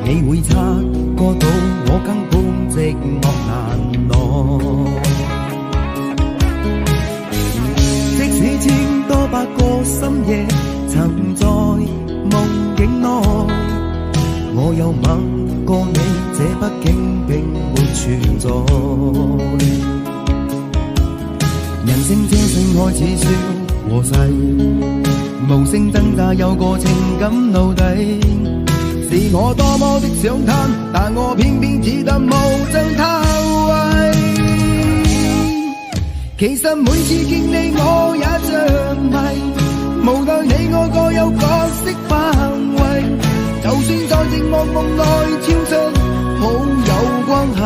你會察覺到我根本寂寞難耐。即使千多百個深夜曾在夢境內，我有吻過你，這畢竟並沒存在。人生這世愛似笑和逝，無聲掙扎有個情感奴隸。是我多麼的想貪，但我偏偏只得無盡偷慰。其實每次見你我也着迷，無奈你我各有角色範圍，就算在寂寞夢內超出好友關係。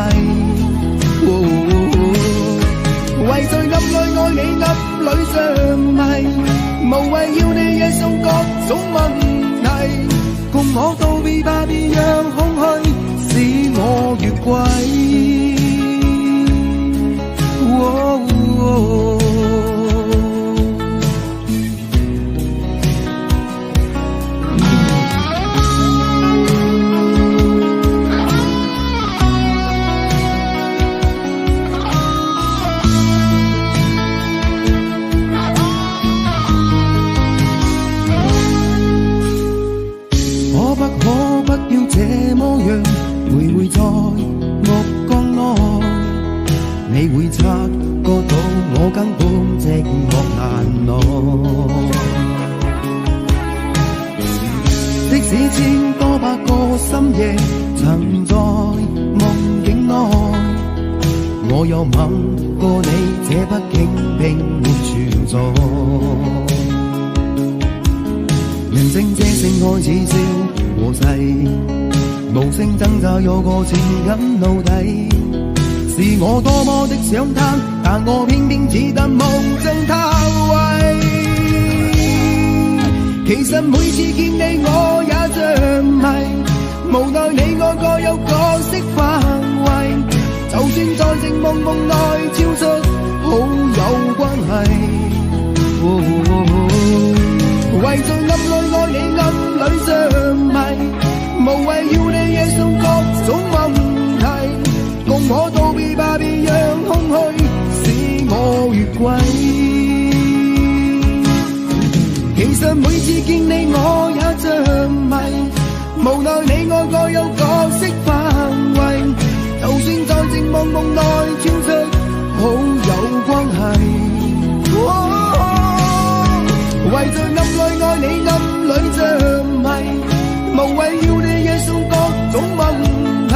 為在暗裏愛你暗裏着迷，無謂要你惹上各種問題，共我道別吧，別讓空虛使我越軌。這麼樣徘徊在目光內，你會察覺到我根本寂寞難耐。即使千多百個深夜曾在夢境內，我有吻過你，這畢竟並沒存在。人生這性愛似笑和逝，無聲掙扎有個情感奴隸。是我多麼的想貪，但我偏偏只得無盡偷慰。其實每次見你我也着迷，無奈你我各有角色範圍，就算在寂寞夢內超出好友關係。為在暗裏愛你暗裏着迷，無謂要你惹上各種問題，共我道別吧，別讓空虛使我越軌。其實每次見你我也着迷，無奈你我各有角色範圍，就算在寂寞夢內超出好友關係。為在暗裏愛你暗裏着迷，無謂要你惹上各種問題，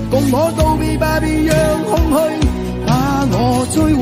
共我道別吧，別讓空虛把我摧毀。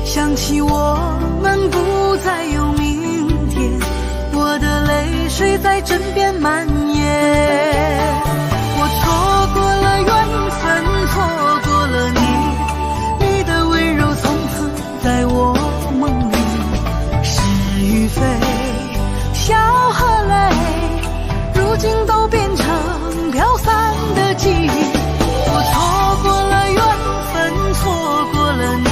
想起我们不再有明天，在枕边蔓延。我错过了缘分，错过了你，你的温柔从此在我梦里。是与非，笑和泪，如今都变成飘散的记忆。我错过了缘分，错过了你，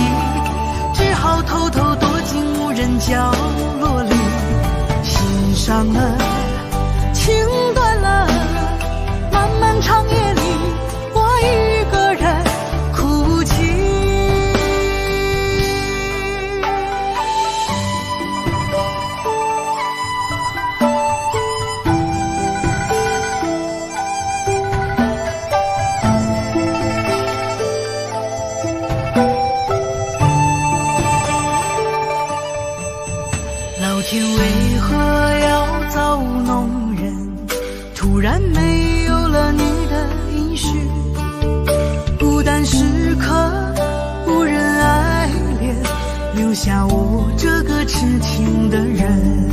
只好偷偷躲进无人角落里。心伤了，情断了，漫漫长夜里，我一个人哭泣。老天为何要造物弄人？突然没有了你的音讯，孤单时刻无人爱怜，留下我这个痴情的人。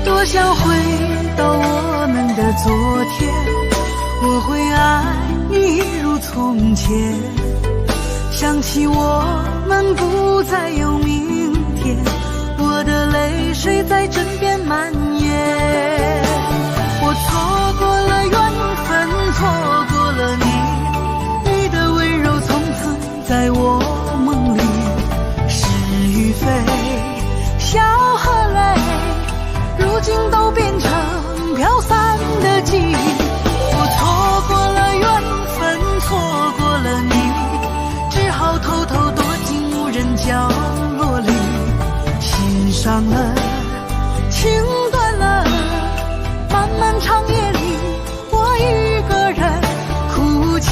多想回到我们的昨天，我会爱你如从前。想起我们不再有明天，我的泪水在枕边蔓延。我错过了缘分，错过了你，你的温柔从此在我梦里。是与非，笑和泪，如今都变成飘散的记忆。我错过了缘分，错过了你，只好偷偷躲进无人角落里。心伤了，情断了，漫漫长夜里，我一个人哭泣。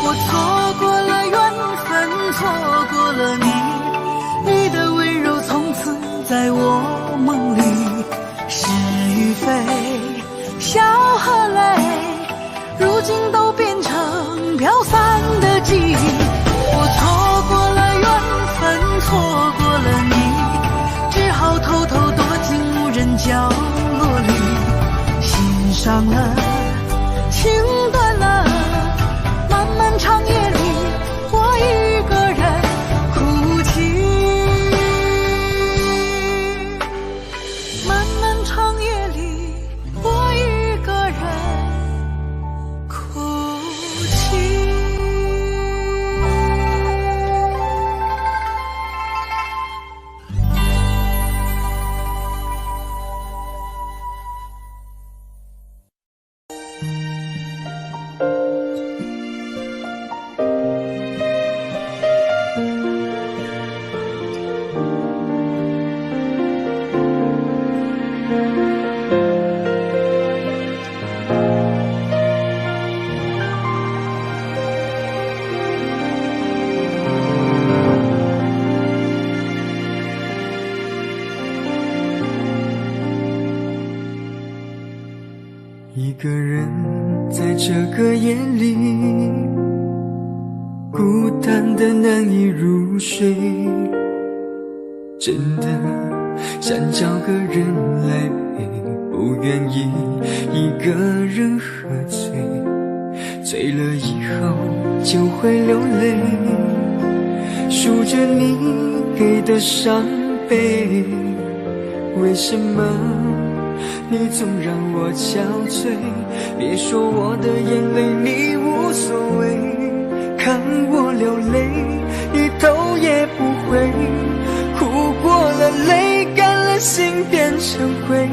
我错过了缘分，错过了你，你的温柔从此在我梦里。是与非，笑和泪，如今都变成飘散的记忆。我错过了缘分，错过了你，只好偷偷躲进无人角落里。心伤了，情断了，漫漫长夜里，我一个人哭泣。漫漫长夜里，我一个人哭泣。一个人在这个夜里，孤单的难以入睡，真的想找个人来陪，不愿意一个人喝醉，醉了以后就会流泪，数着你给的伤悲，为什么你总让我憔悴？别说我的眼泪你无所谓，看我流泪一头也不回，哭过了泪干了心变成灰，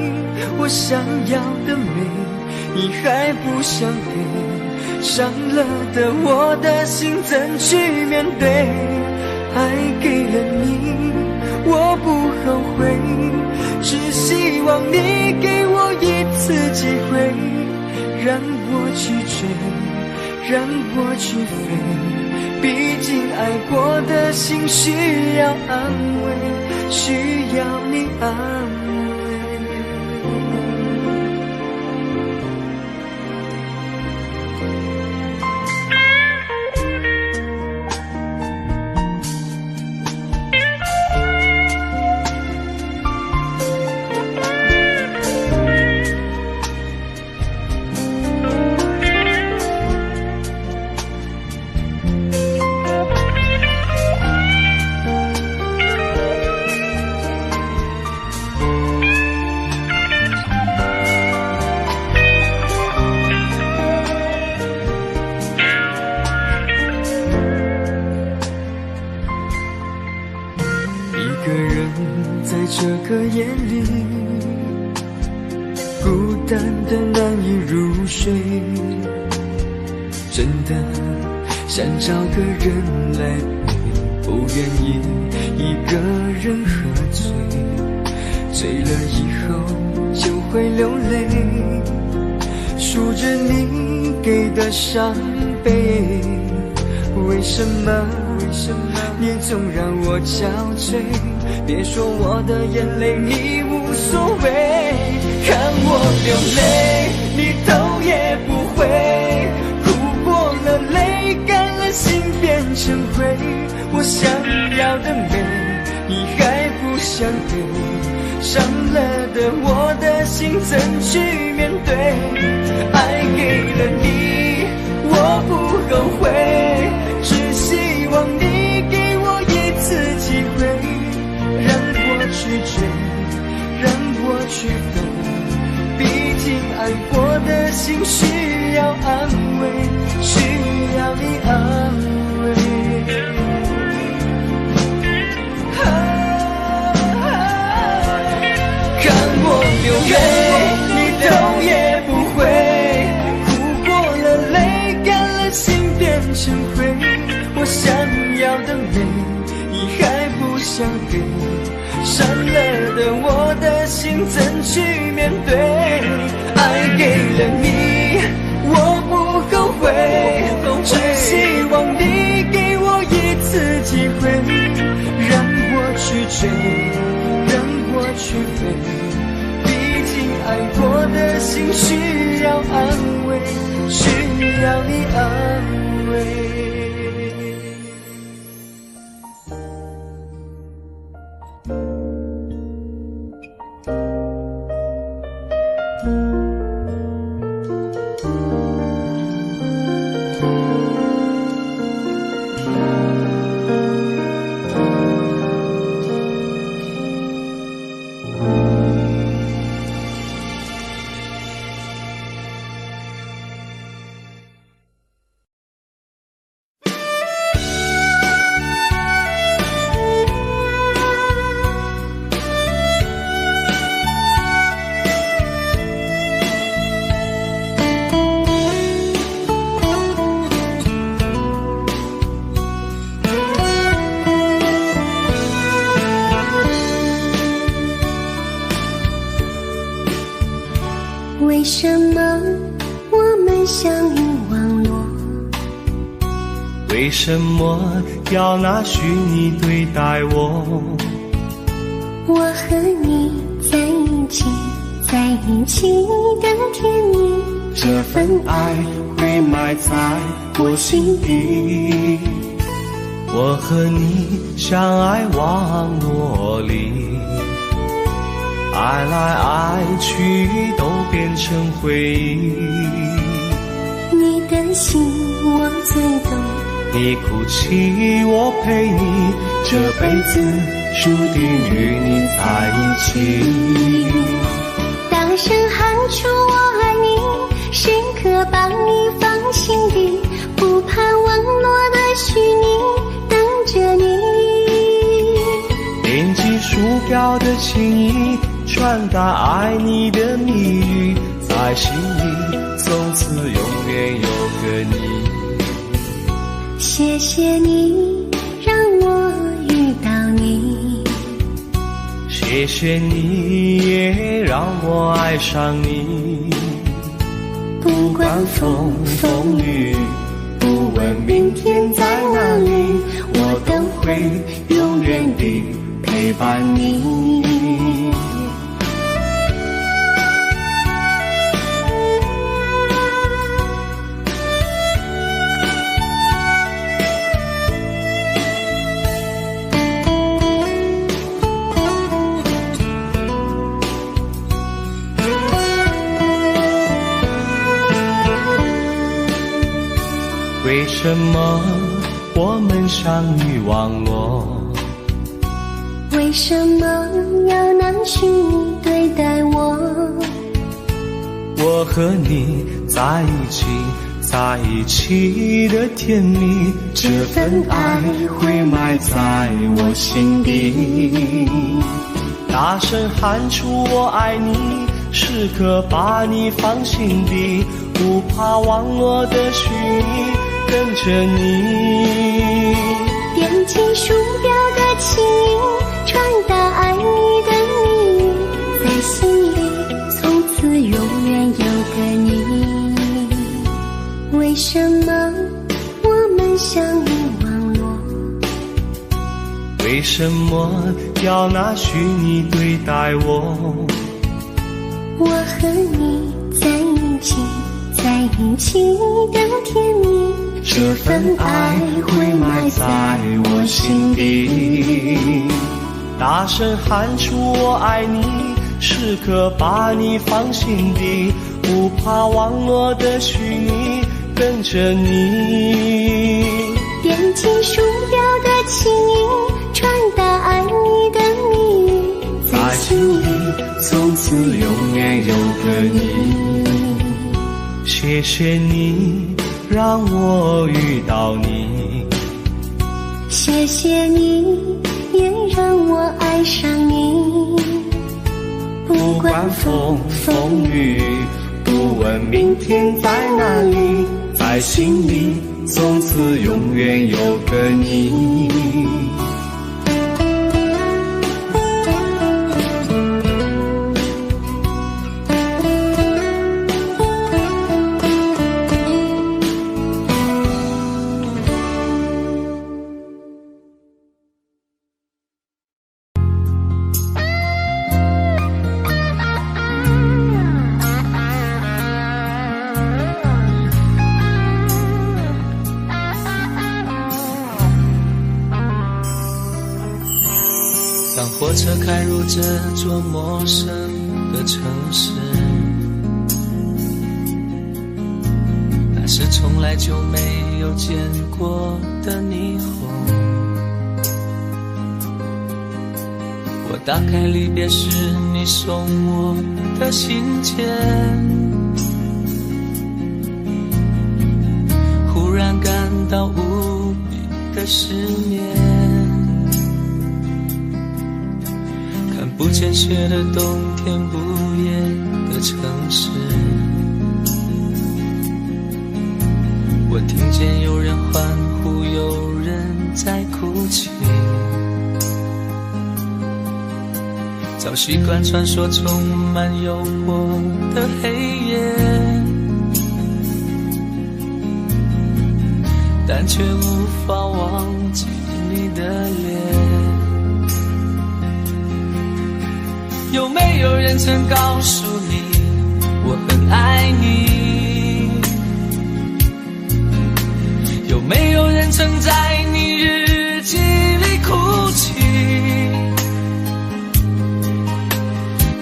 我想要的美你还不想给，伤了的我的心怎去面对？爱给了你我不后悔，只希望你给我一次机会，让我去追，让我去飞，毕竟爱过的心需要安慰，需要你安慰。一个人在这个夜里，孤单的难以入睡，真的想找个人来陪，不愿意一个人喝醉，醉了以后就会流泪，数着你给的伤悲，为什么你总让我憔悴？别说我的眼泪你无所谓，看我流泪你头也不回，哭过了泪干了心变成灰，我想要的美你还不想给，伤了的我的心怎去面对？爱给了你我不后悔，只希望你给我一次机会，让我去追，让我去飞，毕竟爱过的心需要安慰，需要你安慰。看我流泪你头也不回，哭过了泪干了心变成灰，我想要的美你还不想给，伤了的我的心怎去面对？爱给了你我不后悔，只希望你给我一次机会，让我去追，让我去飞，毕竟爱过的心需要安慰，需要你安慰。为什么我们相遇网络？为什么要拿虚拟对待我？我和你在一起，在一起的甜蜜，这份爱会埋在我心底。我和你相爱网络里，爱来爱去都变成回忆。你的心我最懂，你哭泣我陪你，这辈子注定与你在一起。大声喊出我爱你，时刻把你放心底，不怕网络的虚拟，等着你。点击鼠标的情意，传达爱你的蜜语，在心里从此永远有个你。谢谢你让我遇到你，谢谢你也让我爱上你。不管风风雨，不问明天在哪里，我都会永远地陪伴你。为什么我们相遇网络？为什么要拿虚拟对待我？我和你在一起，在在一起的甜蜜，这份爱会埋在我心底。大声喊出我爱你，时刻把你放心底，不怕网络的虚拟，跟着你。点击鼠标的轻音，传达爱你的秘密，在心里从此永远有个你。为什么我们相遇网络？为什么要拿虚拟对待我？我和你在一起，在一起的甜蜜，这份爱会埋在我心底。大声喊出我爱你，时刻把你放心底，不怕网络的虚拟，跟着你。点击鼠标的轻音，传达爱你的秘密，在心里从此永远有个你。谢谢你让我遇到你，谢谢你也让我爱上你。不管风风雨，不问明天在哪里，在心里从此永远有个你。当火车开入这座陌生的城市，那是从来就没有见过的霓虹。我打开离别时你送我的信件，忽然感到无比的失眠。不见雪的冬天，不夜的城市，我听见有人欢呼，有人在哭泣。早习惯传说充满诱惑的黑夜，但却无法忘记你的脸。有没有人曾告诉你我很爱你？有没有人曾在你日记里哭泣？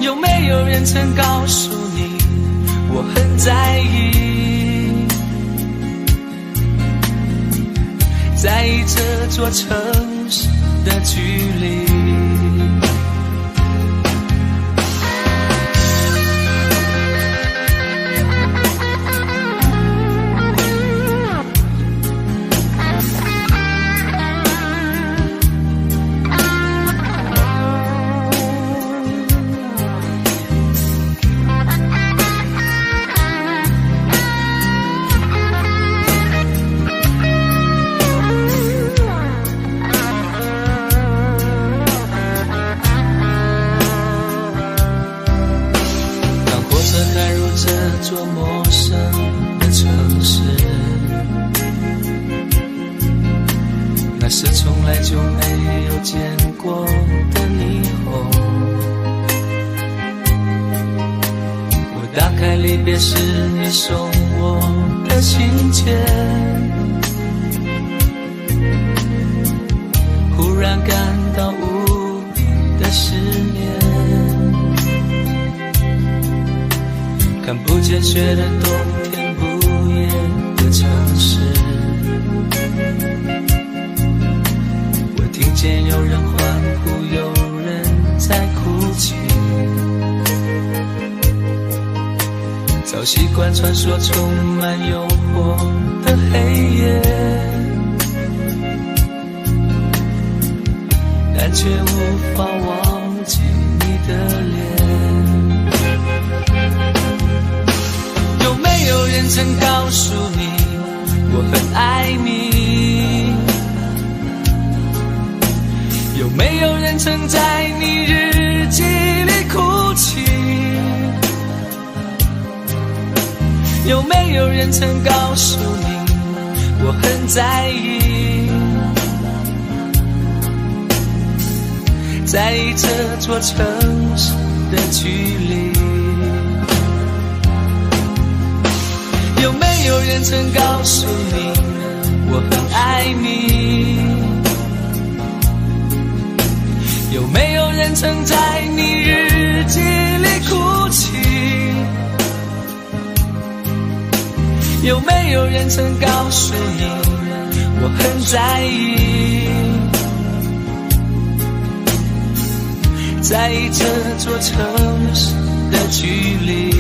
有没有人曾告诉你我很在意？在意这座城市的距离。是从来就没有见过的霓虹。我打开离别时你送我的信件，忽然感到无比的失眠。看不见雪的冬天，不夜的城市，听见有人欢呼，有人在哭泣。早早习惯穿梭充满诱惑的黑夜，但却无法忘记你的脸。有没有人曾告诉你我很爱你？有没有人曾在你日记里哭泣？有没有人曾告诉你我很在意？在意这座城市的距离。有没有人曾告诉你我很爱你？有没有人曾在你日记里哭泣？有没有人曾告诉你我很在意？在意这座城市的距离。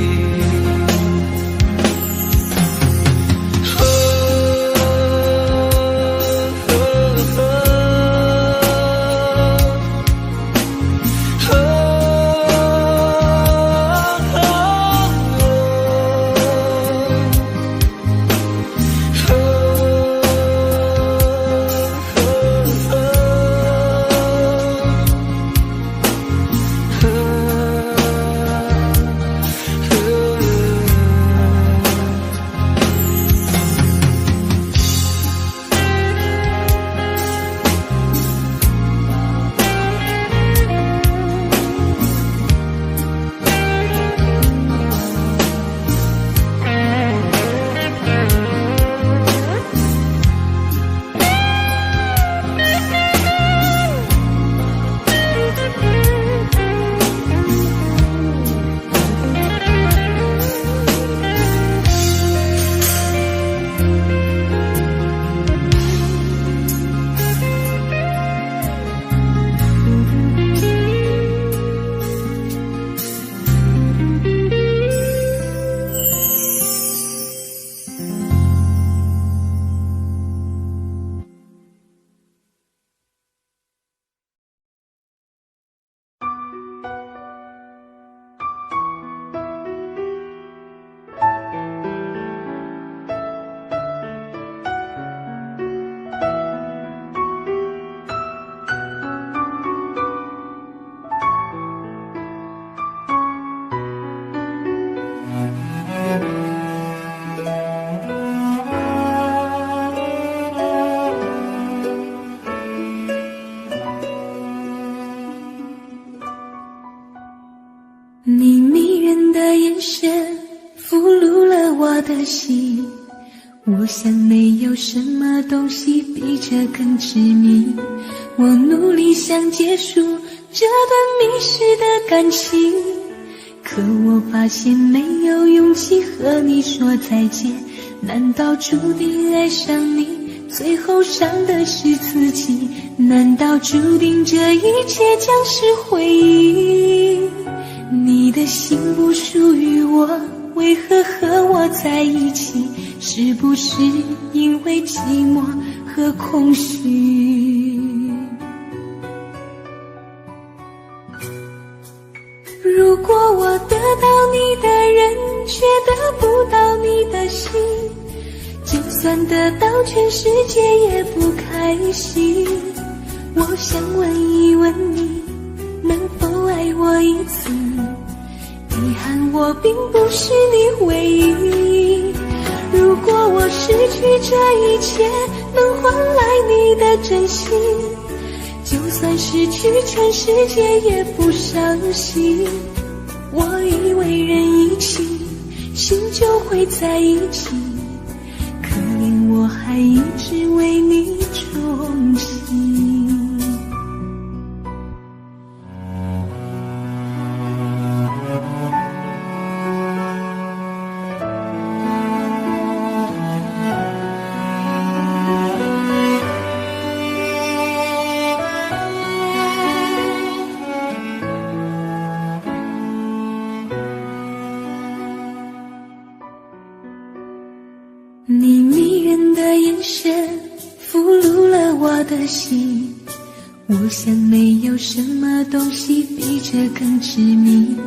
你迷人的眼神俘虏了我的心，我想没有什么东西比这更致命。我努力想结束这段迷失的感情，可我发现没有勇气和你说再见。难道注定爱上你，最后伤的是自己？难道注定这一切将是回忆？你的心不属于我，为何和我在一起？是不是因为寂寞和空虚？如果我得到你的人，却得不到你的心，就算得到全世界也不开心。我想问一问你，能否爱我一次？遗憾我并不是你唯一。如果我失去这一切，能换来你的真心，就算失去全世界也不伤心。我以为人一起，心就会在一起，可怜我还一直为你憧憬。深俘虏了我的心，我想没有什么东西比这更致命。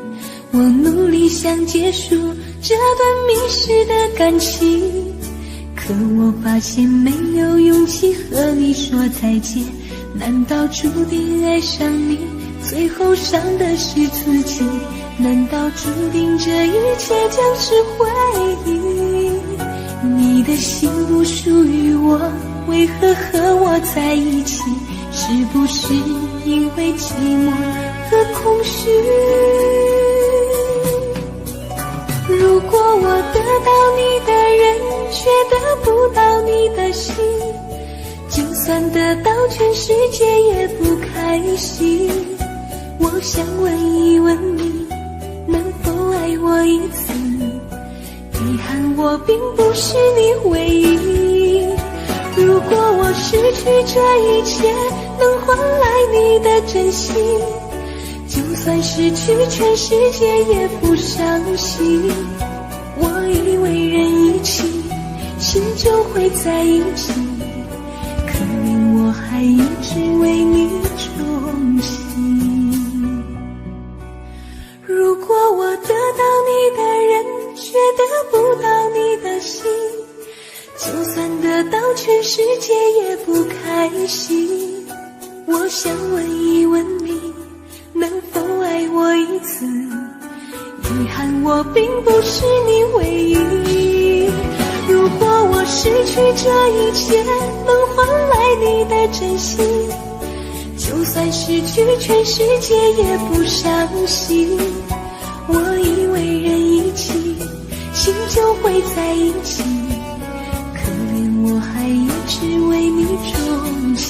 我努力想结束这段迷失的感情，可我发现没有勇气和你说再见。难道注定爱上你，最后伤的是自己？难道注定这一切将是回忆？你的心不属于我，为何和我在一起？是不是因为寂寞和空虚？如果我得到你的人，却得不到你的心，就算得到全世界也不开心。我想问一问你，能否爱我一次？遗憾我并不是你唯一。如果我失去这一切，能换来你的真心，就算失去全世界也不伤心。我以为人一起，心就会在一起，可怜我还一直为你钟情。如果我得到你的人，却得不到你的心，就算得到全世界也不开心。我想问一问你，能否爱我一次？遗憾我并不是你唯一。如果我失去这一切，能换来你的真心，就算失去全世界也不伤心。我以为人一起，心就会在一起，可怜我还一直为你钟情。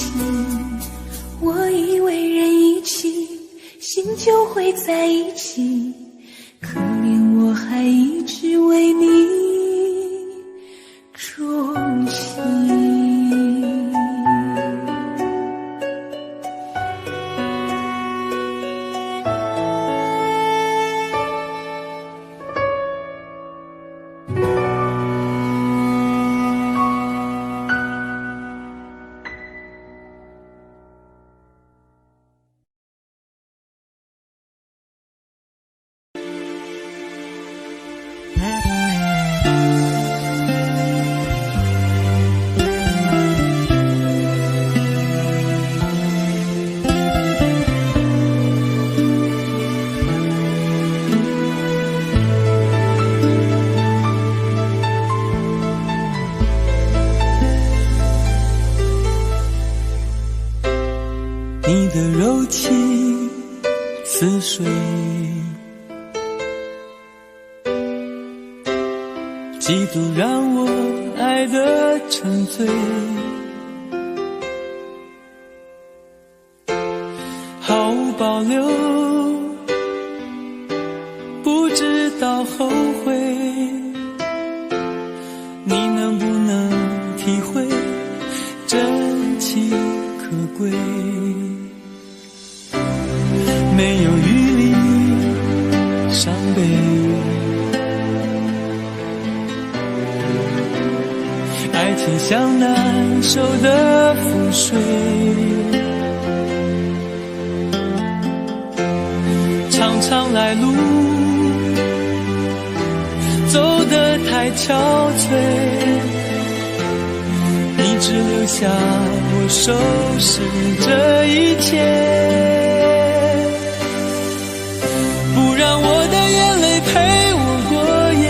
我以为人一起，心就会在一起，可怜我还一直为你钟情。你的柔情似水，嫉妒让我爱得沉醉，毫无保留，不知道后悔。你能不能体会真情可贵？没有余力伤悲，爱情像难收的覆水，长长来路走得太憔悴，你只留下我收拾这一切。不让我的眼泪陪我过夜，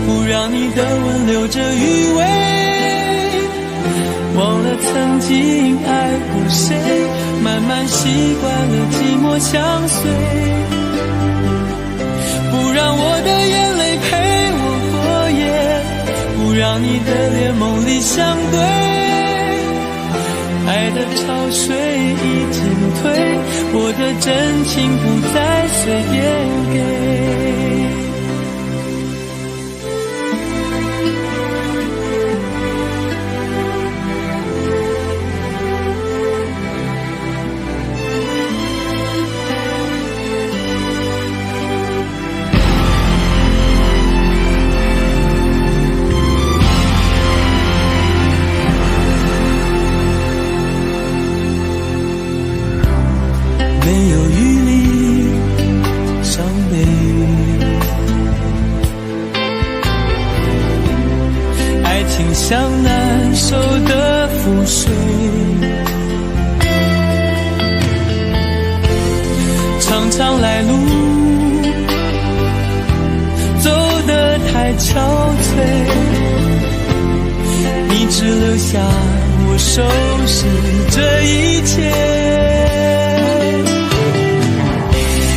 不让你的吻留着余味，忘了曾经爱过谁，慢慢习惯了寂寞相随。不让我的眼泪陪我过夜，不让你的脸梦里相对，爱的潮水已经退，我的真情不再随便给。太憔悴，你只留下我收拾这一切，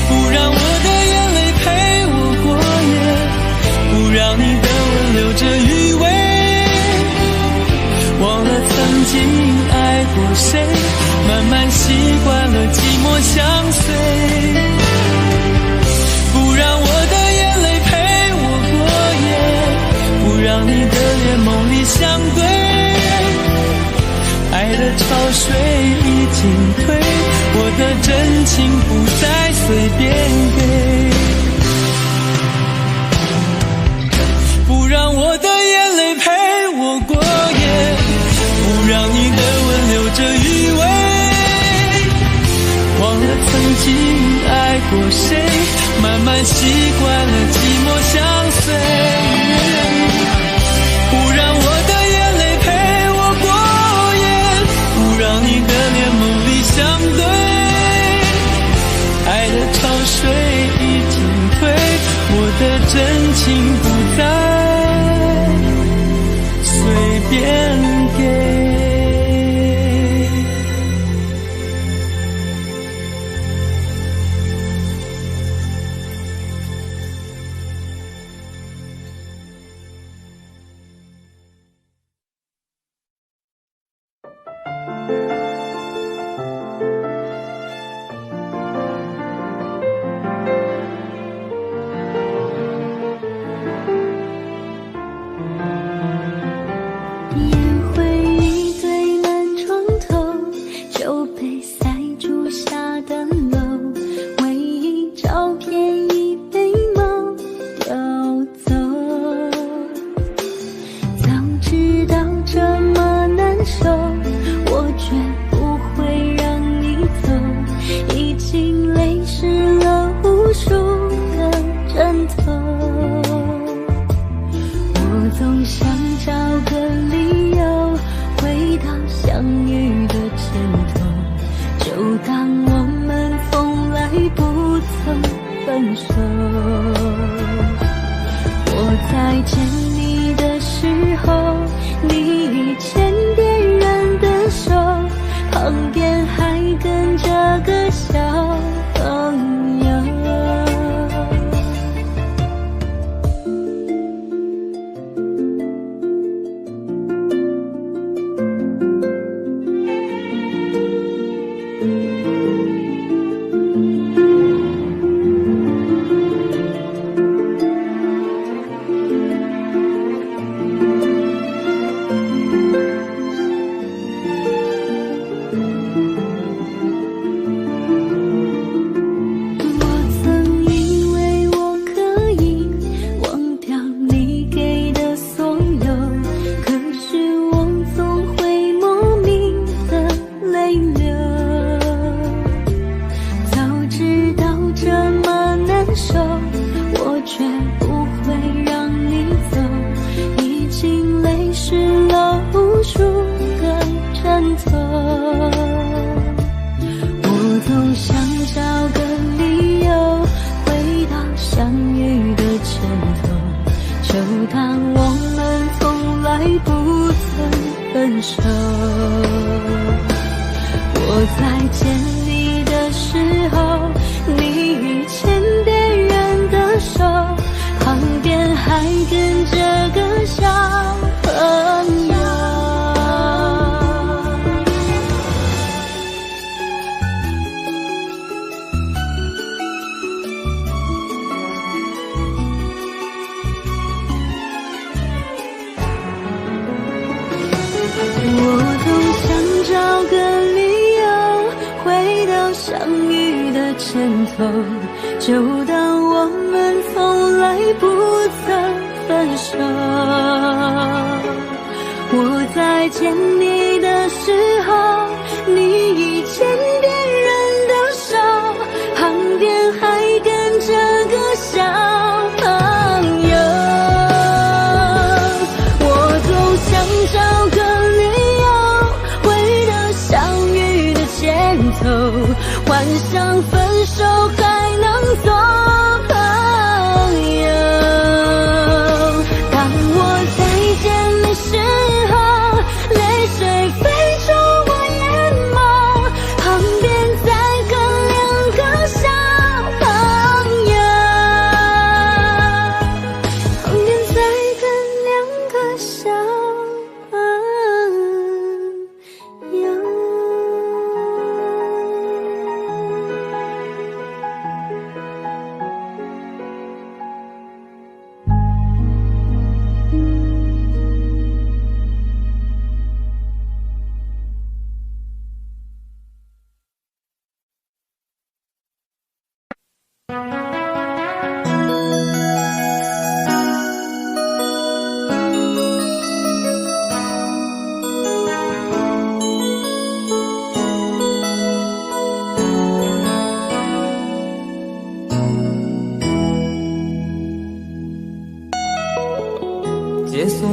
不让我的眼泪陪我过夜，不让你的吻留着余味，忘了曾经爱过谁，慢慢习惯了寂寞相随，不让我的眼泪陪我过夜，不让你的脸梦里相对，爱的潮水已经退，我的真情不再随便给，不让我的眼泪陪我过夜，不让你的吻留着余味，忘了曾经爱过谁，慢慢习惯了寂寞相随，不让我的眼泪陪我过夜，不让你的脸梦里相对，爱的潮水已经退，我的真情不再随便给。就当我们从来不曾分手。我在见你的时候，你已牵别人的手，旁边还跟着个小朋友。我总想找个理由，回到相遇的前头，幻想分手还能做朋友。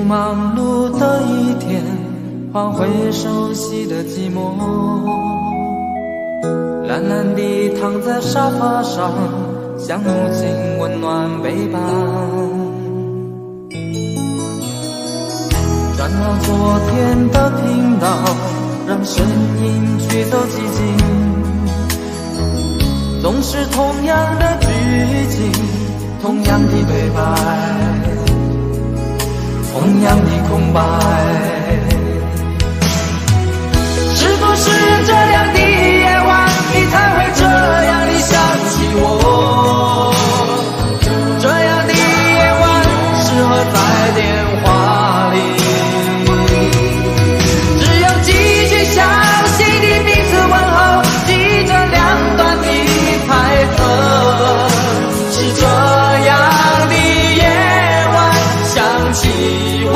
忙碌的一天，换回熟悉的寂寞，懒懒地躺在沙发上，像母亲温暖背膀。转到昨天的频道，让声音驱走寂静，总是同样的剧情，同样的对白，同样的空白。是不是这样的夜晚，你才会这样的想起我？这样的夜晚适合在电话里，只有继续详细的彼此问候，记着两段的猜测。是这样的夜晚想起我。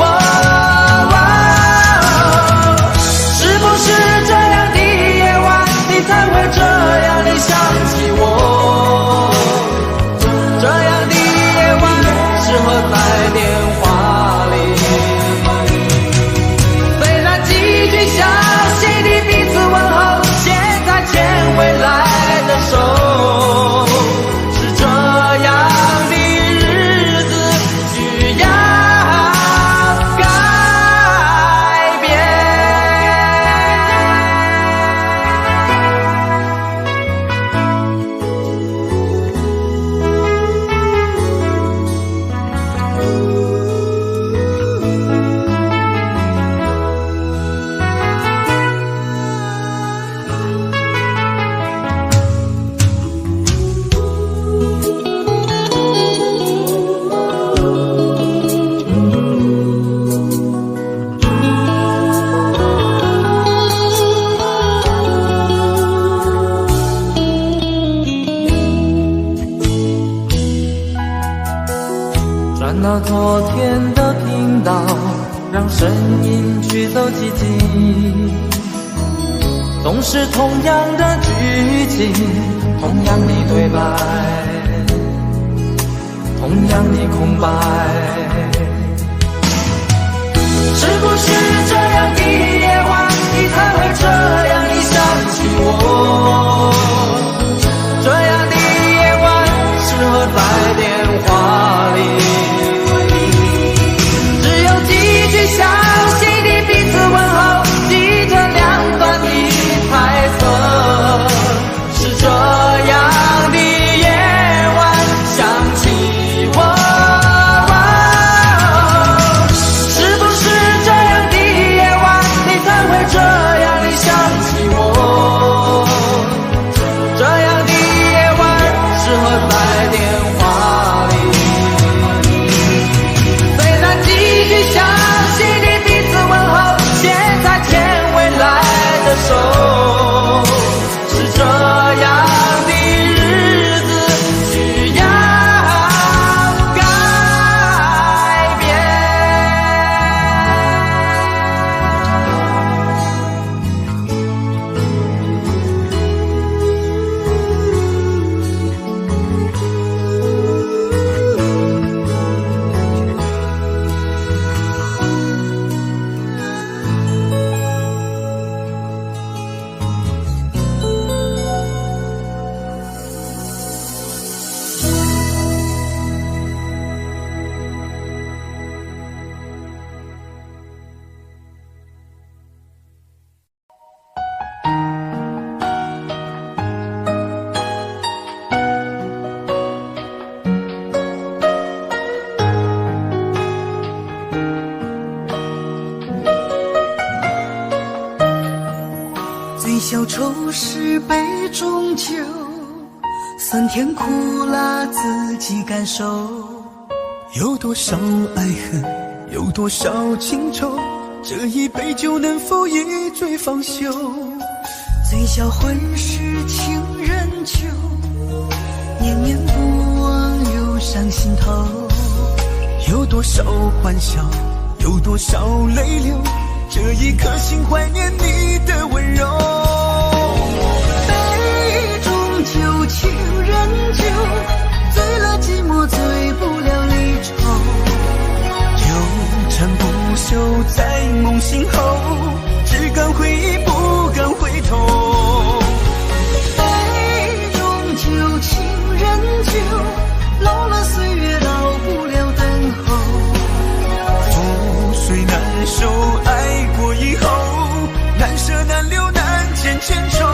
转到昨天的频道，让声音驱走寂静，总是同样的剧情，同样的对白，同样的空白。是不是这样的夜晚，你才会这样的想起我？这样的夜晚适合在电话里，详细的彼此问候，记着两段的猜测。是这样的夜晚想起我，是不是这样的夜晚，你才会这样的想起我？这样的夜晚适合在电话里，虽然继续想手，是这样的日子需要改变。小丑是杯中酒，酸甜苦辣自己感受。有多少爱恨，有多少情愁，这一杯酒能否一醉方休？醉消魂是情人酒，念念不忘忧伤心头。有多少欢笑，有多少泪流，这一颗心怀念你的温柔。杯中酒，情人酒，醉了寂寞，醉不了离愁。纠缠不梦醒后，只敢回忆不敢回头。杯中酒，情人酒，老了岁月老不了等候。覆水难收，爱过以后，难舍难留难见千愁。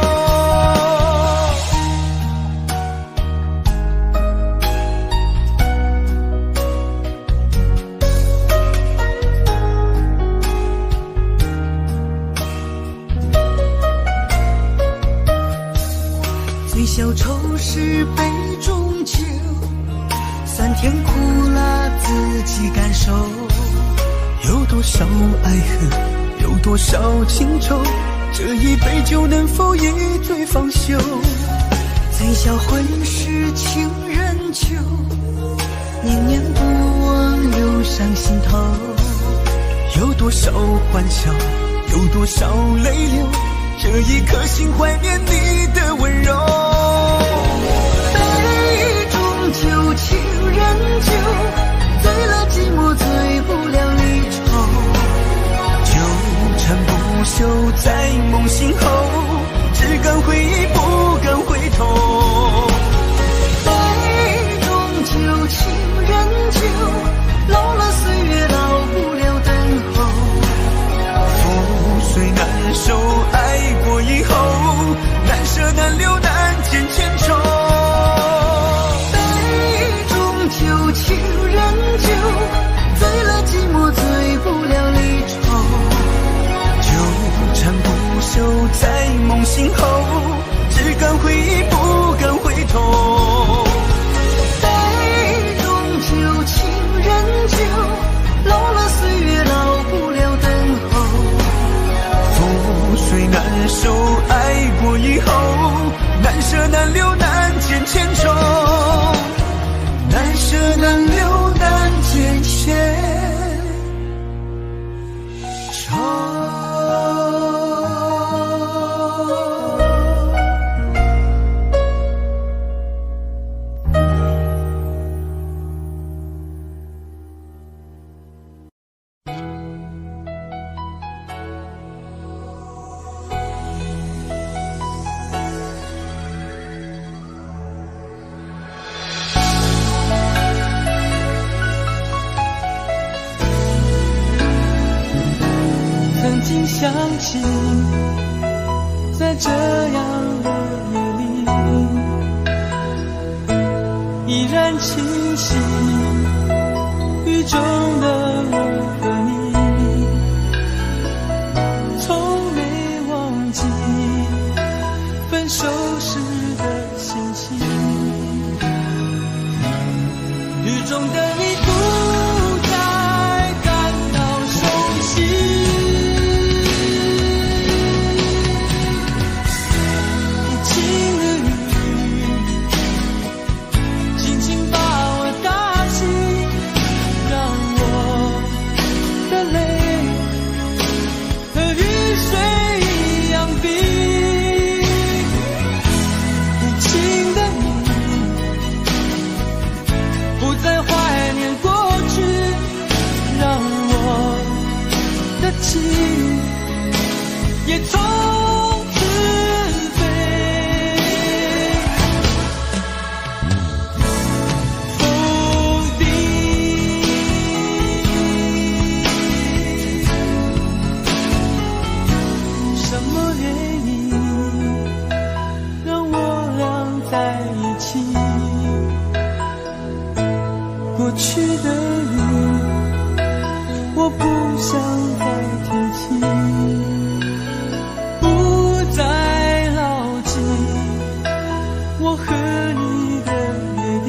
小愁是杯中酒，3天苦辣自己感受。有多少爱恨，有多少情愁，这一杯酒能否一醉方休？醉销魂是情人酒，念念不忘忧伤心头。有多少欢笑，有多少泪流，这一颗心怀念你的温柔。杯中酒，情人酒，醉了寂寞，醉不了离愁。纠缠不休，在梦醒后，只敢回忆不敢回头。杯中酒，情人酒，老了岁月老不了等候。覆水难收，爱过以后，难舍难留难见千愁。杯中酒，情人酒，醉了寂寞，醉不了离愁。纠缠不休，在梦醒后，只敢回忆不敢回头。杯中酒，情人酒，老了岁月老不了等候。覆水难收，爱过以后，难舍难留难见千愁。难舍难留难见千愁。曾经想起，在这样的夜里，依然清晰雨中的我和你，从没忘记分手时的心情。雨中的你不再感到熟悉，也从此飞。风笛，什么原因让我俩在一起？过去的你，我不想再提起。我和你的约定，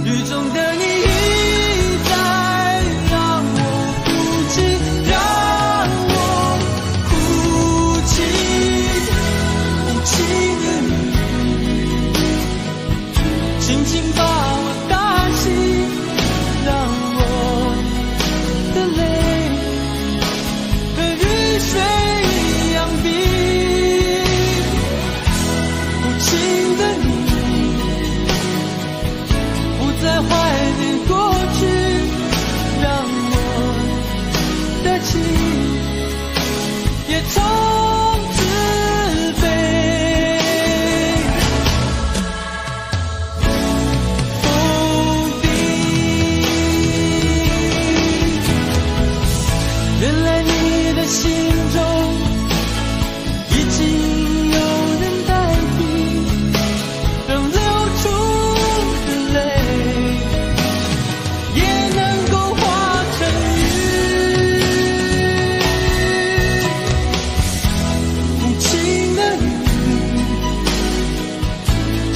雨中的你一再让我哭泣，让我哭泣。无情的你，轻轻把我打醒，让我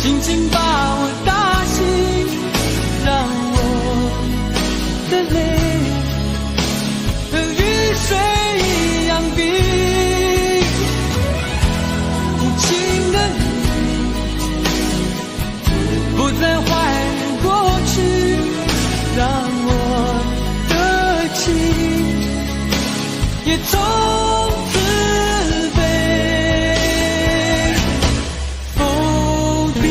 紧紧把我打醒，让我的泪和雨水一样冰。无情的你不再怀念过去，让我的情也从此被否定。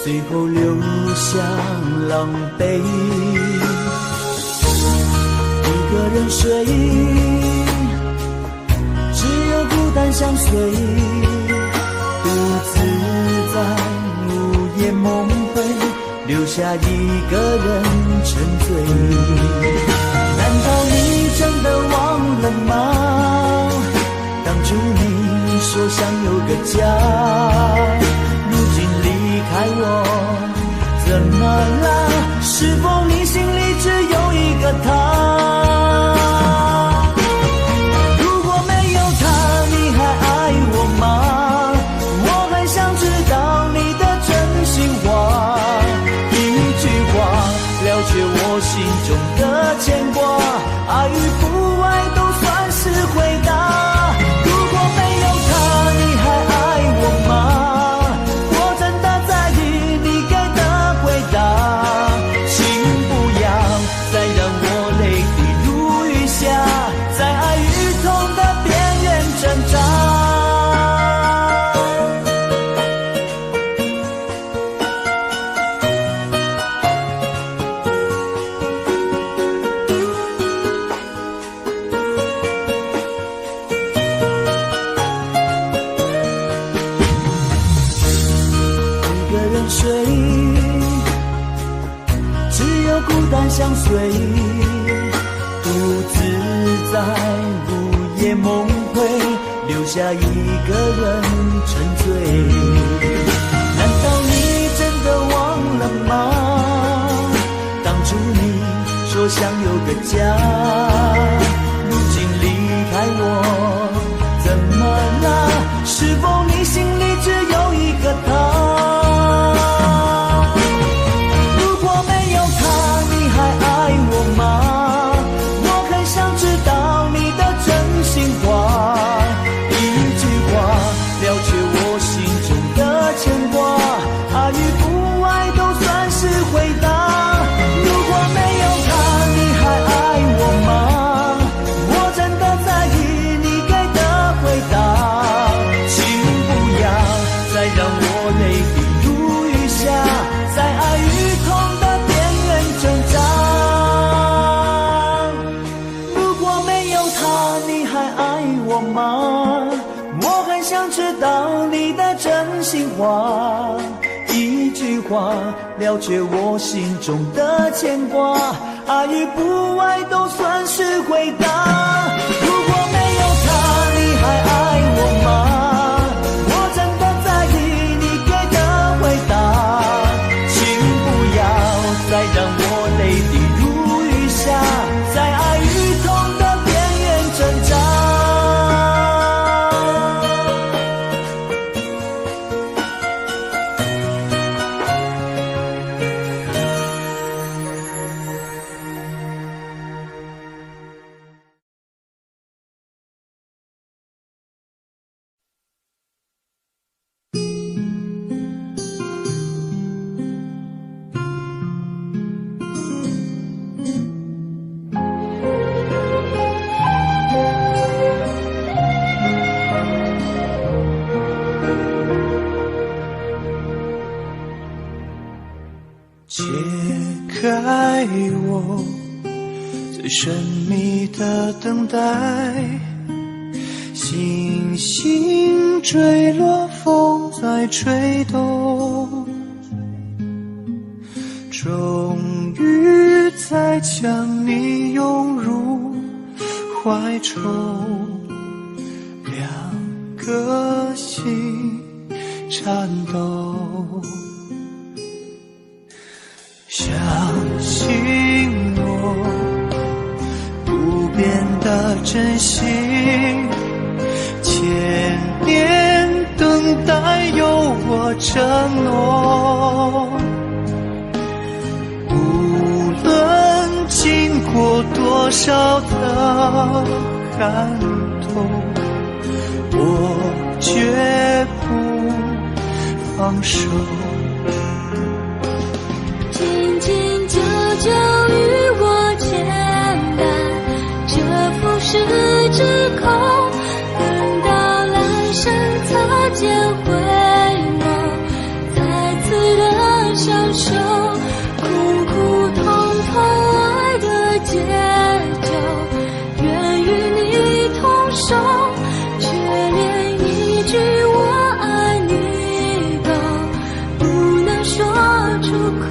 最后留下狼狈，一个人睡，只有孤单相随，独自在午夜梦回，留下一个人沉醉。难道你真的忘了吗？当初你说想有个家，爱我怎么了？是否你心里只有一个他？如果没有他，你还爱我吗？我很想知道你的真心话，一句话了却我心中的牵挂，爱与不爱都算是回答。如果没有他，你还爱我吗？相随，独自在午夜梦回，留下一个人沉醉。难道你真的忘了吗？当初你说想有个家，如今离开我怎么了？是否你心里只有一个他？一句话了却我心中的牵挂，爱与不爱都算是回答。如果没有他，你还爱我吗？我真的在意你给的回答，请不要再让我泪滴如雨下，在爱与痛的边缘挣扎。解开我最神秘的等待，星星坠落，风在吹动，终于再将你拥入怀中，两颗心颤抖。相信我不变的真心，千年等待有我承诺，无论经过多少的寒冬，我绝不放手。紧紧久久与我牵绊，这浮世之空，等到来生擦肩回眸，再次的相守，苦苦痛痛爱的节奏，愿与你同守，却连一句我爱你都不能说出口。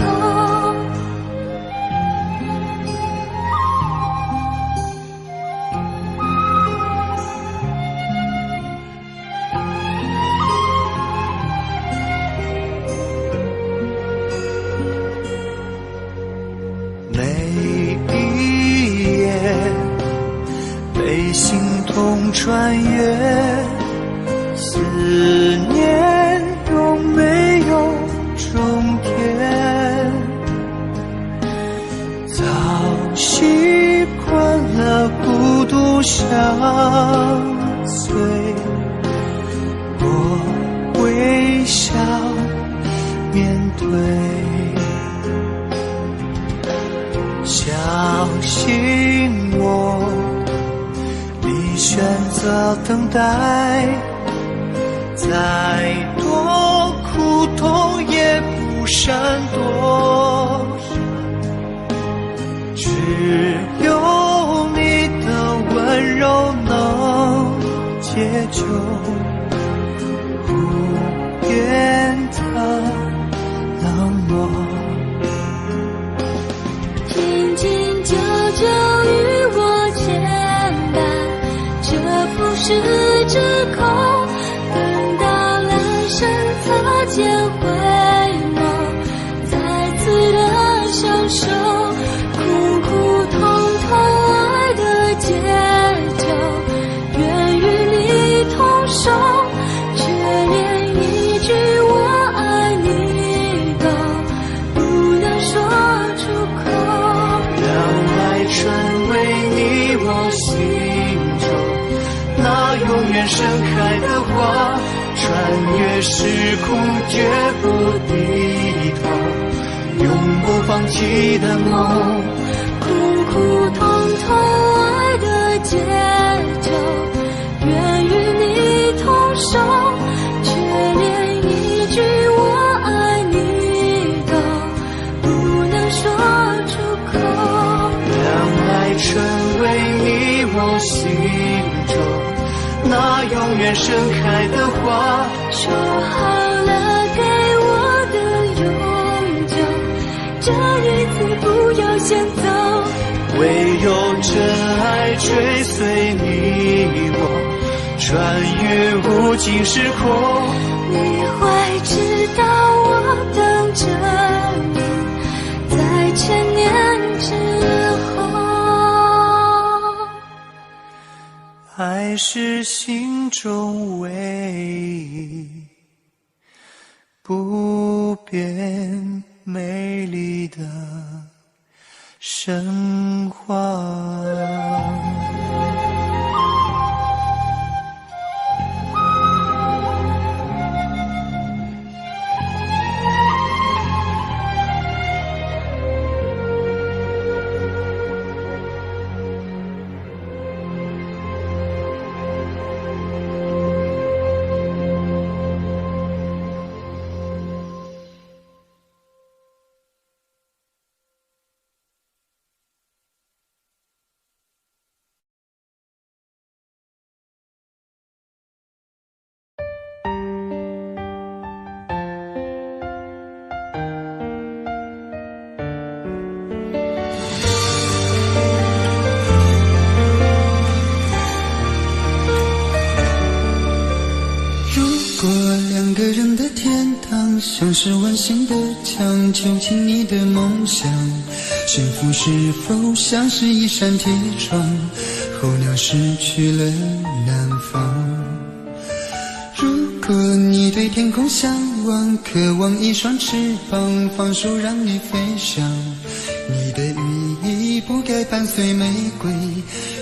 穿越思念，有没有终点？早习惯了孤独相随，我微笑面对，相信我选择等待，再多苦痛也不闪躲，只有你的温柔能解救无言的冷漠。紧紧久久与我牵绊，这浮世之空，等到来生擦肩回眸，再次的相守，苦苦痛痛爱的节奏，愿与你同守，却连一句我爱你都不能说出口。让爱成为你我心中那永远盛开的花，穿越时空绝不低头，永不放弃的梦，苦苦痛痛爱的节奏，愿与你同守，却连一句我爱你都不能说出口。让爱成为你我心中那永远盛开的花，说好了给我的永久，这一次不要先走，唯有真爱追随你我，穿越无尽时空。你会知道我等着你，在千年之后。爱是心中唯一不变美丽的神话。像是温馨的墙，囚禁你的梦想。幸福是否像是一扇铁窗，候鸟失去了南方。如果你对天空向往，渴望一双翅膀，放手让你飞翔。你的羽翼不该伴随玫瑰，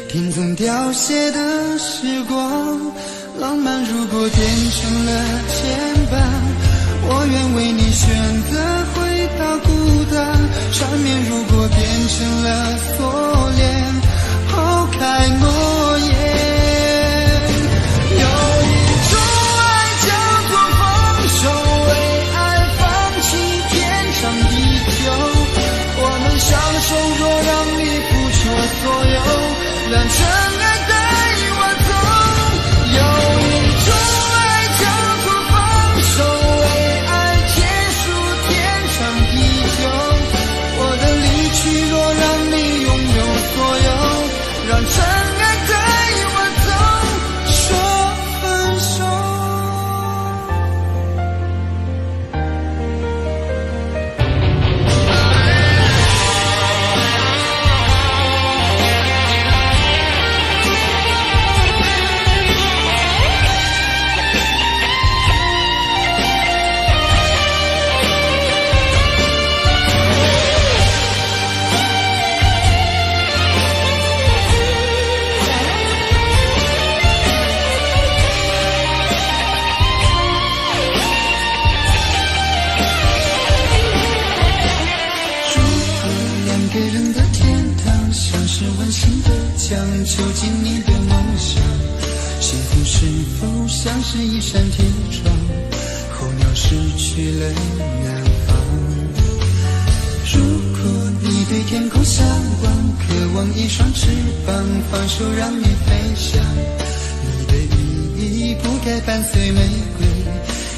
听从凋谢的时光。浪漫如果变成了牵绊，我愿为你选择回到孤单。缠绵如果变成了锁链，抛开诺言。有一种爱叫做放手，为爱放弃天长地久。我们相守，若让你付出所有，让真爱带我走。有一种爱叫做放手，为爱结束天长地久。我的离去，若让你拥有所有，让真爱带我走，说分手。囚禁你的梦想，幸福是否像是一扇铁窗，候鸟失去了南方。如果你对天空向往，渴望一双翅膀，放手让你飞翔。你的羽翼不该伴随玫瑰，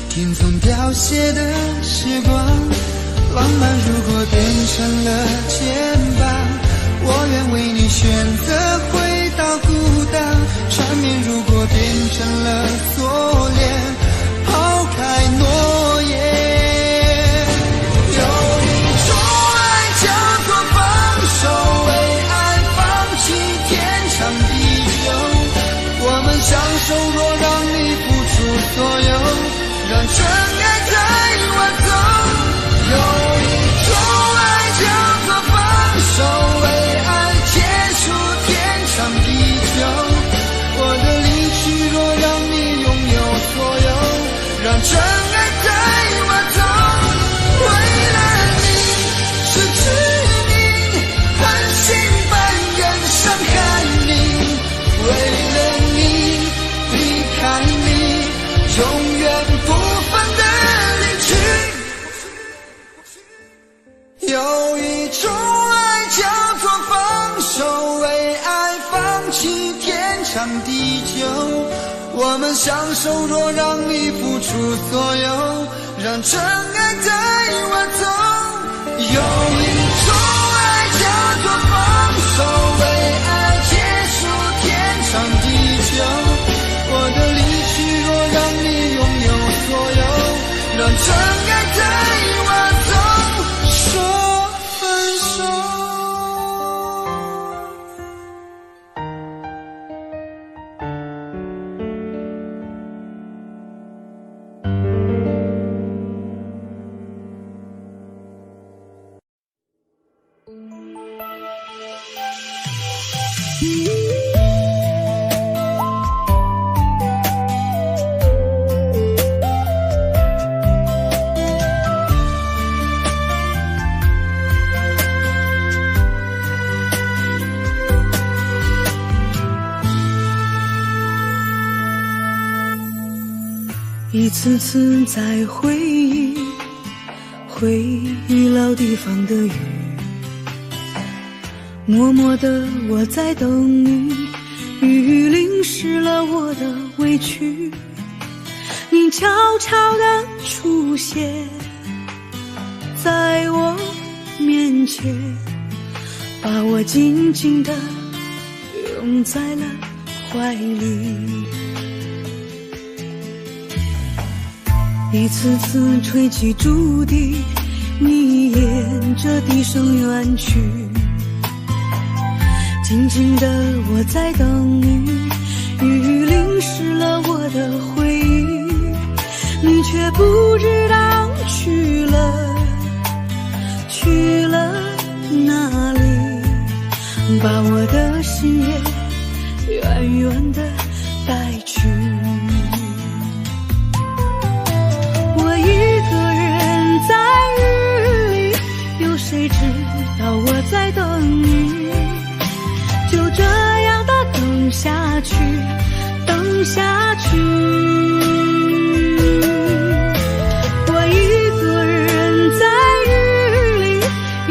听从凋谢的时光。浪漫如果变成了牵绊，我愿为你选择回到孤单。缠绵如果变成了锁链，抛开诺言。有一种爱叫做放手，为爱放弃天长地久。我们相守，若让你付出所有，让真爱带我走。有一种爱叫做放手，为爱结束天长地久。我的离去，若让你拥有所有，让真爱带我走。为了你失去你，狠心扮演伤害你。为了你离开你，永远不分的离去。有一种爱叫做放手，为爱放弃天长地久。我们相守，若让你付出所有，让真爱带我走。有一种爱叫做放手，为爱结束天长地久。我的离去，若让你拥有所有，让真爱带我走，说分手。一次次在回忆老地方的雨，默默的我在等你，雨淋湿了我的委屈，你悄悄地出现在我面前，把我紧紧地拥在了怀里。一次次吹起竹笛，你沿着笛声远去。静静的我在等你，雨淋湿了我的回忆，你却不知道去了哪里，把我的心也远远地带去。我一个人在雨里，有谁知道我在等你？就这样的等下去，等下去。我一个人在雨里，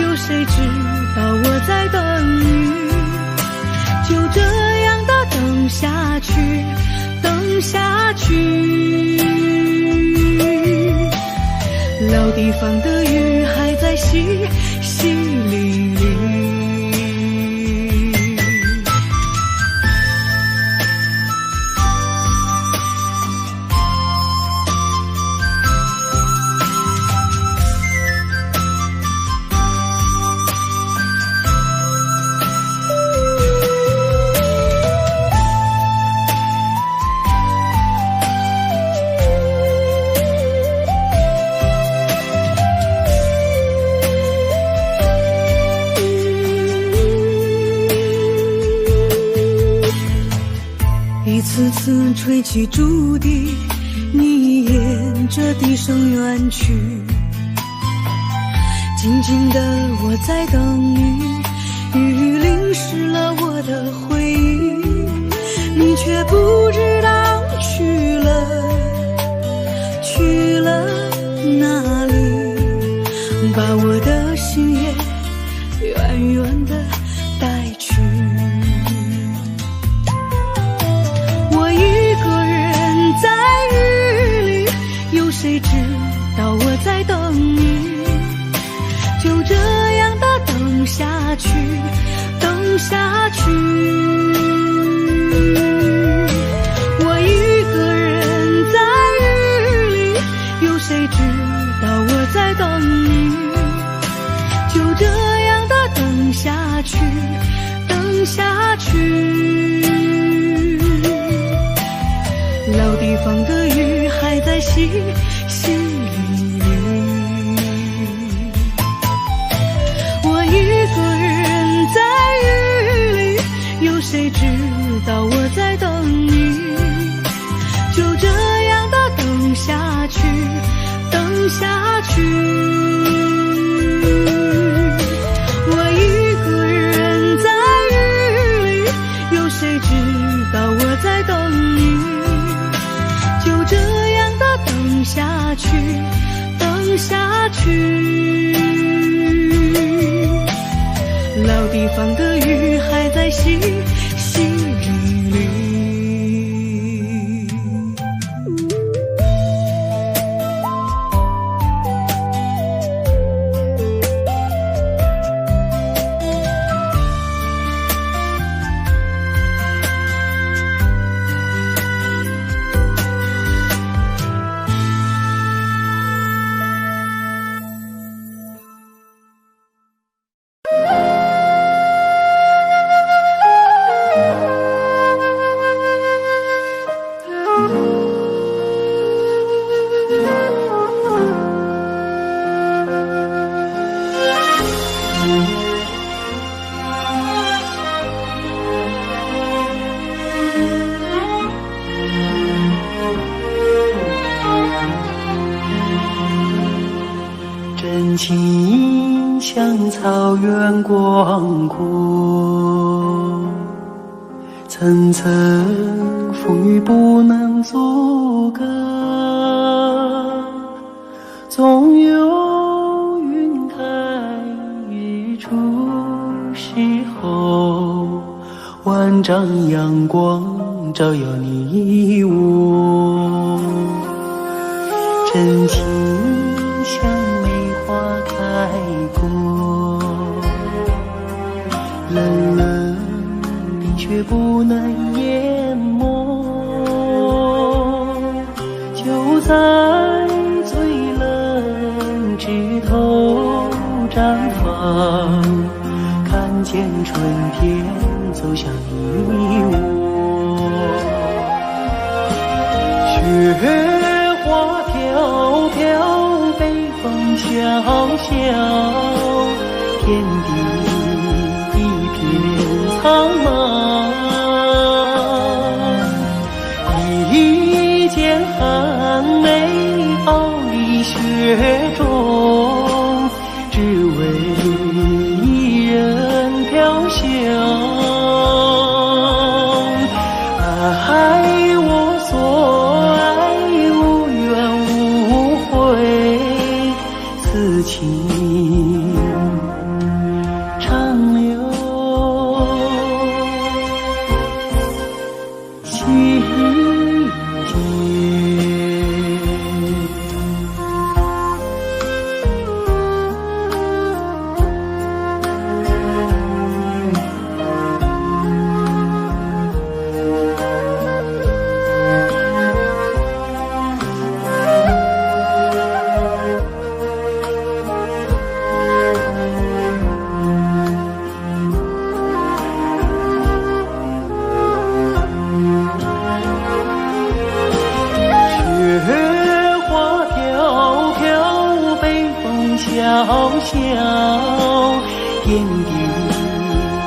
有谁知道我在等你？就这样的等下去，等下去。老地方的雨还在淅淅沥沥。一次次吹起竹笛，你沿着笛声远去。静静的我在等你，雨淋湿了我的回忆，你却不知道去了哪里，把我的心也远远地带去。谁知道我在等你？就这样的等下去，等下去。我一个人在雨里，有谁知道我在等你？就这样的等下去，等下去。老地方的雨还在淅淅沥沥，我一个人在雨里，有谁知道我在等你？就这样的等下去，等下去。我一个人在雨里，有谁知道我在等你？就这样的等下去，等下去。老地方的雨还在淅淅沥沥。真情像草原广阔，层层风雨不能阻隔，总有云开日出时候，万丈阳光照耀你我。真情像梅花开过，冷冷冰雪不能淹没，就在绽放，看见春天走向你我。雪花飘飘，北风萧萧，天地一片苍茫。一剑寒梅傲立雪中，只为一人飘香。爱我所爱，无怨无悔，此情长留心间。小小天地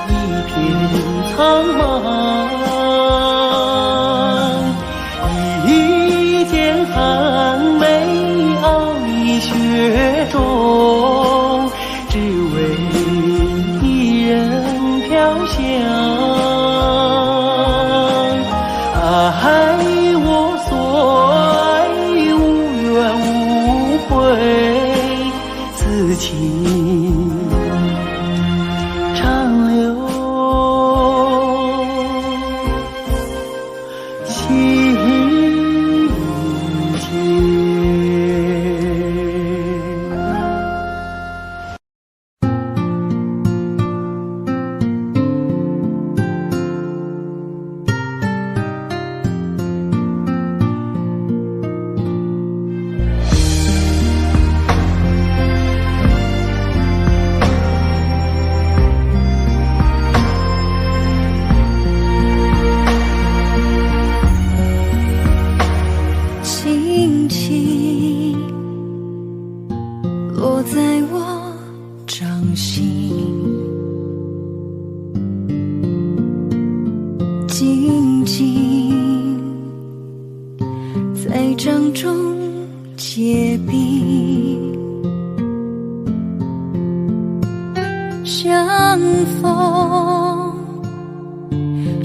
一片苍茫，一剑寒梅傲立雪中，只为一人飘香。爱我所爱，无怨无悔，此情长留心间。轻轻落在我掌心，静静在掌中结冰，相逢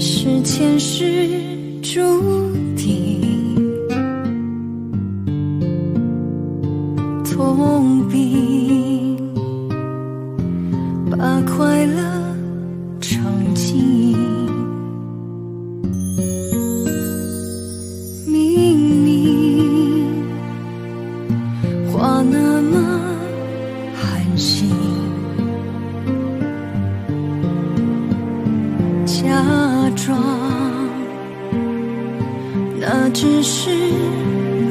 是前世注定，痛并把快乐尝尽。明明话那么寒心，假装那只是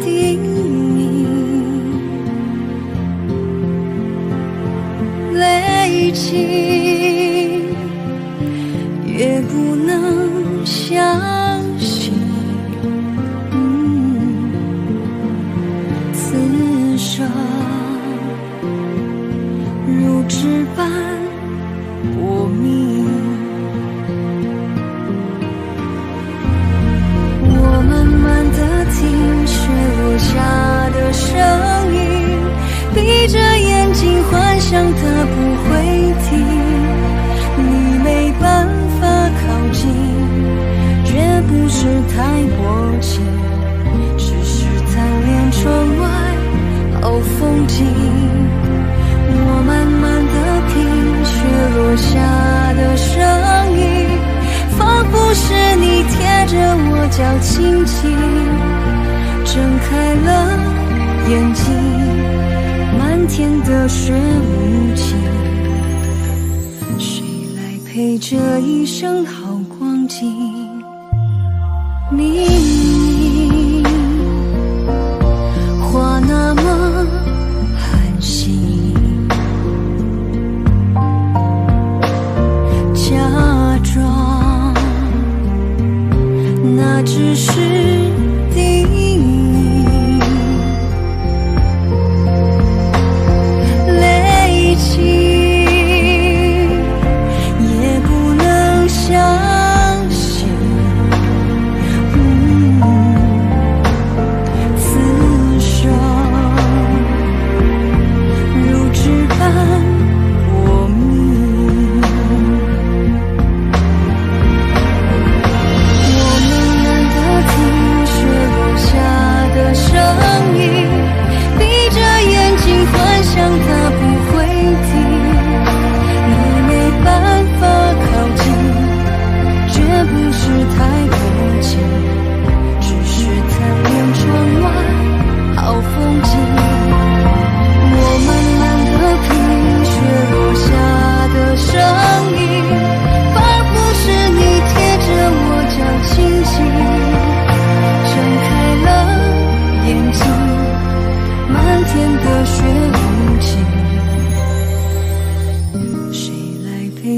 叮咛，累积越不能相信，此生如纸般薄命。我慢慢地听雪落下的声音，闭着眼睛幻想它不会停，你没办法靠近，绝不是太薄情，只是贪恋窗外好风景。我慢慢地听雪落下的声音，仿佛是你贴着我脚轻轻睁开了眼睛，漫天的雪无情，谁来陪这一生好光景？明明话那么寒心，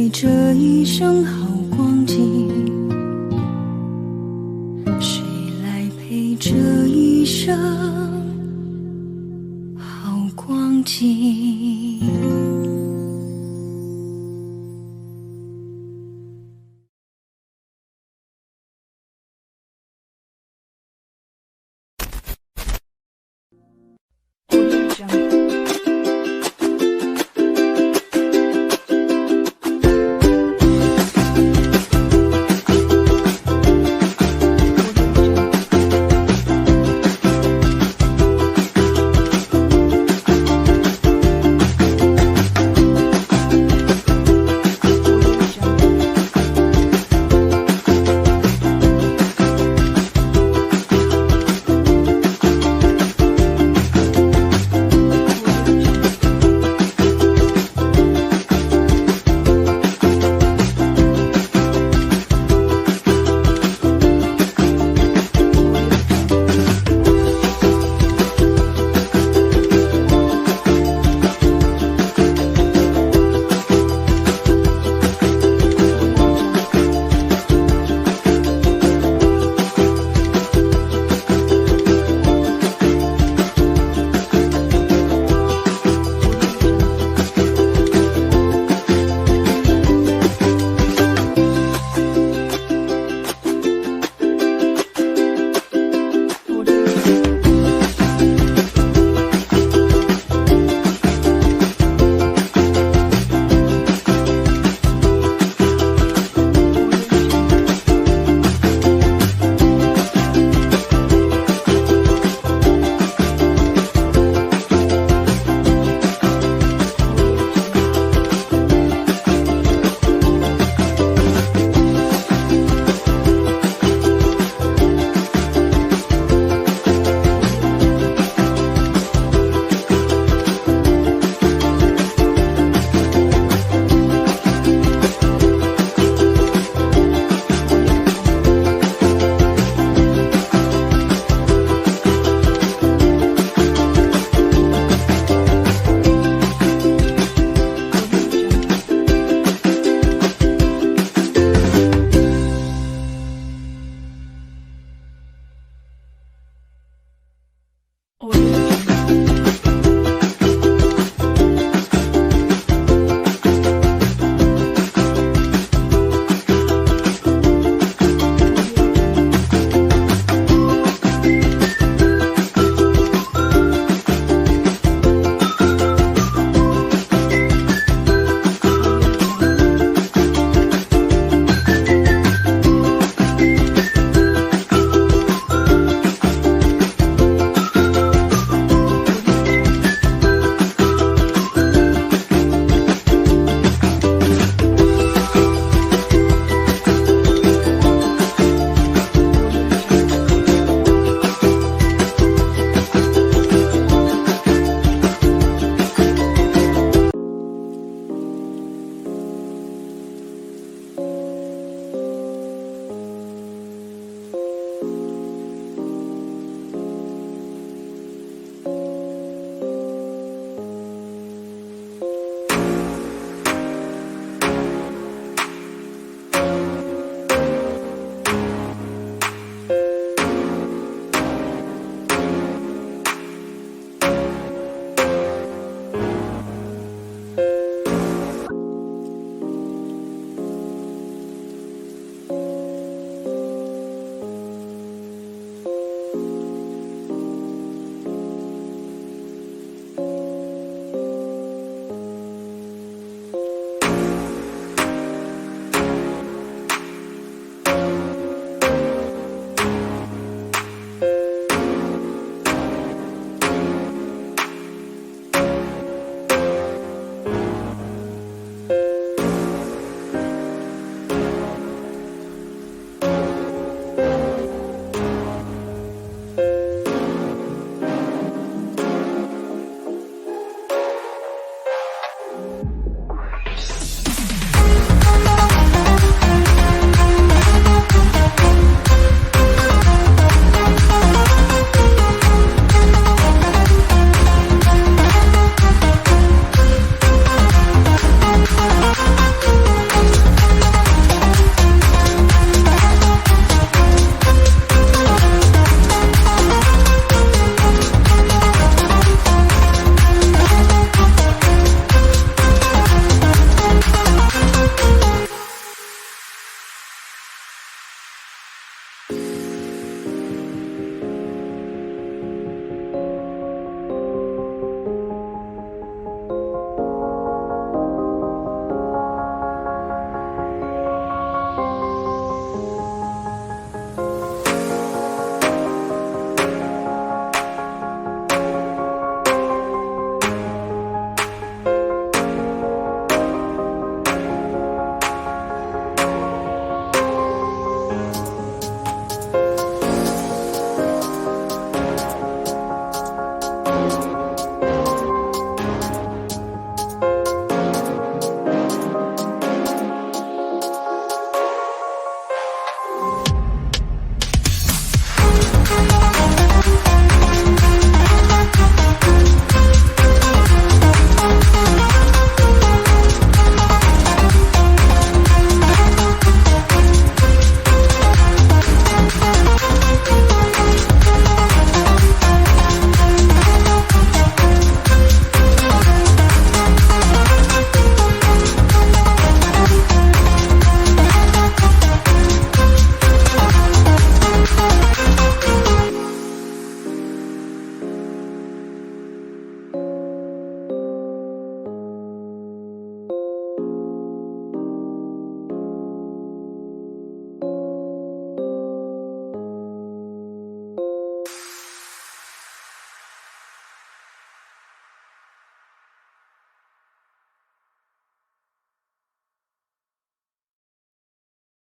陪这一生好光景？谁来陪这一生